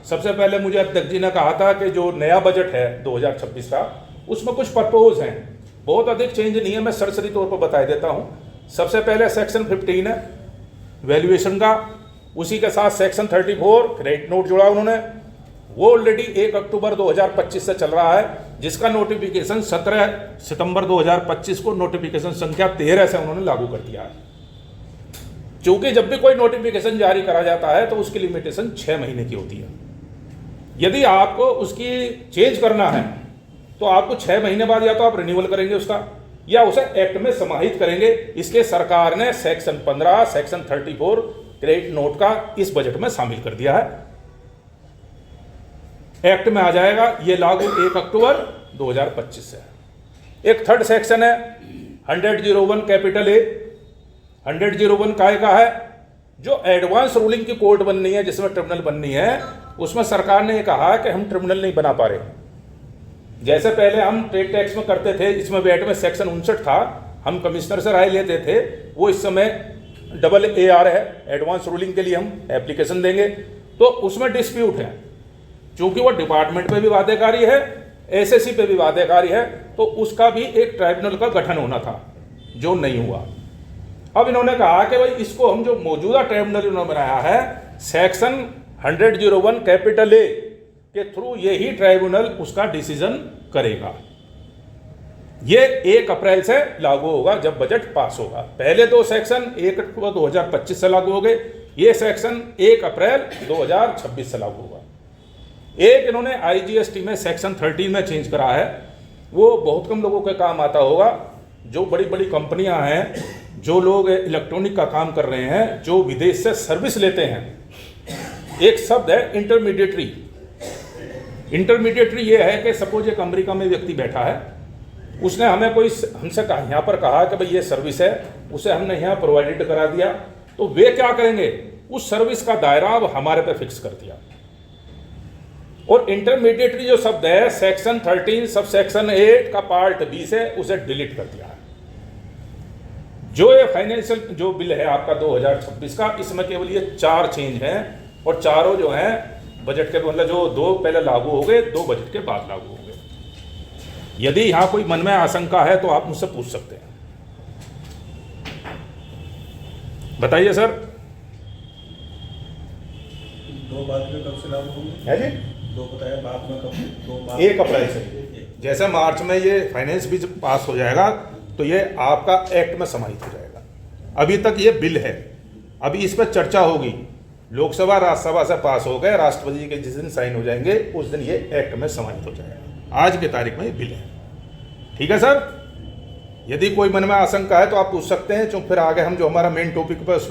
सबसे पहले मुझे अध्यक्ष जी ने कहा था कि जो नया बजट है 2026 का, उसमें कुछ प्रपोज हैं, बहुत अधिक चेंज नहीं है, मैं सरसरी तौर पर बता देता हूँ। सबसे पहले सेक्शन 15 है वैल्यूएशन का, उसी के साथ सेक्शन 34 क्रेडिट नोट जोड़ा उन्होंने, वो ऑलरेडी 1 अक्टूबर 2025 से चल रहा है, जिसका नोटिफिकेशन 17 सितंबर 2025 को नोटिफिकेशन संख्या 13 से उन्होंने लागू कर दिया है। क्योंकि जब भी कोई नोटिफिकेशन जारी करा जाता है तो उसकी लिमिटेशन 6 महीने की होती है। यदि आपको उसकी चेंज करना है तो आपको 6 महीने बाद या तो आप रिन्यूअल करेंगे उसका, या उसे एक्ट में समाहित करेंगे। इसके सरकार ने सेक्शन 15 सेक्शन 34 क्रेडिट नोट का इस बजट में शामिल कर दिया है, एक्ट में आ जाएगा, ये लागू 1 अक्टूबर 2025 से। एक थर्ड सेक्शन है 100(01) कैपिटल ए। 100(01) काय का है, जो एडवांस रूलिंग की कोर्ट बननी है, जिसमें ट्रिब्यूनल बननी है, उसमें सरकार ने कहा कि हम ट्रिब्यूनल नहीं बना पा रहे। जैसे पहले हम ट्रेड टैक्स में करते थे, इसमें वेट में सेक्शन 59 था, हम कमिश्नर से राय लेते थे, वो इस समय AAR है, एडवांस रूलिंग के लिए हम एप्लीकेशन देंगे, तो उसमें डिस्प्यूट है, क्योंकि वो डिपार्टमेंट पे भी बाध्यकारी है, SSC पे भी बाध्यकारी है, तो उसका भी एक ट्राइब्यूनल का गठन होना था, जो नहीं हुआ। अब इन्होंने कहा कि भाई इसको हम जो मौजूदा ट्राइब्यूनल इन्होंने बनाया है सेक्शन 100(01) कैपिटल ए के थ्रू यही ट्राइब्यूनल उसका डिसीजन करेगा। ये 1 अप्रैल से लागू होगा जब बजट पास होगा। पहले 2 सेक्शन 1 अक्टूबर 2025 से लागू हो गए, ये सेक्शन 1 अप्रैल 2026 से लागू होगा। एक इन्होंने IGST में सेक्शन 13 में चेंज करा है, वो बहुत कम लोगों के काम आता होगा। जो बड़ी बड़ी कंपनियां हैं, जो लोग इलेक्ट्रॉनिक का काम कर रहे हैं, जो विदेश से सर्विस लेते हैं, एक शब्द है इंटरमीडिएटरी। इंटरमीडिएटरी ये है कि सपोज एक अमेरिका में व्यक्ति बैठा है, उसने हमें कोई हमसे कहा, यहाँ पर कहा कि भाई ये सर्विस है, उसे हमने यहाँ प्रोवाइडेड करा दिया, तो वे क्या करेंगे, उस सर्विस का दायरा अब हमारे पे फिक्स कर दिया। और इंटरमीडिएटरी जो शब्द है सेक्शन 13 सब सेक्शन 8 का पार्ट 20 से उसे डिलीट कर दिया है। जो ये फाइनेंशियल जो बिल है आपका 2026 का, इसमें केवल ये 4 चेंज हैं, और चारों जो हैं बजट के, मतलब जो 2 पहले लागू हो गए, 2 बजट के बाद लागू हो गए। यदि यहां कोई मन में आशंका है तो आप मुझसे पूछ सकते हैं, बताइए सर। 2 बाद में कब से लागू होंगे? है जी, 2 बताया, बाद में कब? 2 बाद 1 अप्रैल से। जैसे मार्च में ये फाइनेंस बिल पास हो जाएगा तो ये आपका एक्ट में समाहित हो जाएगा। अभी तक ये बिल है, अभी इस पर चर्चा होगी, लोकसभा राज्यसभा से पास हो गए, राष्ट्रपति जी के जिस दिन साइन हो जाएंगे उस दिन ये एक्ट में समाहित हो जाएगा। आज की तारीख में ये बिल है, ठीक है सर। यदि कोई मन में आशंका है तो आप पूछ सकते हैं, तो फिर आगे हम जो हमारा मेन टॉपिक पर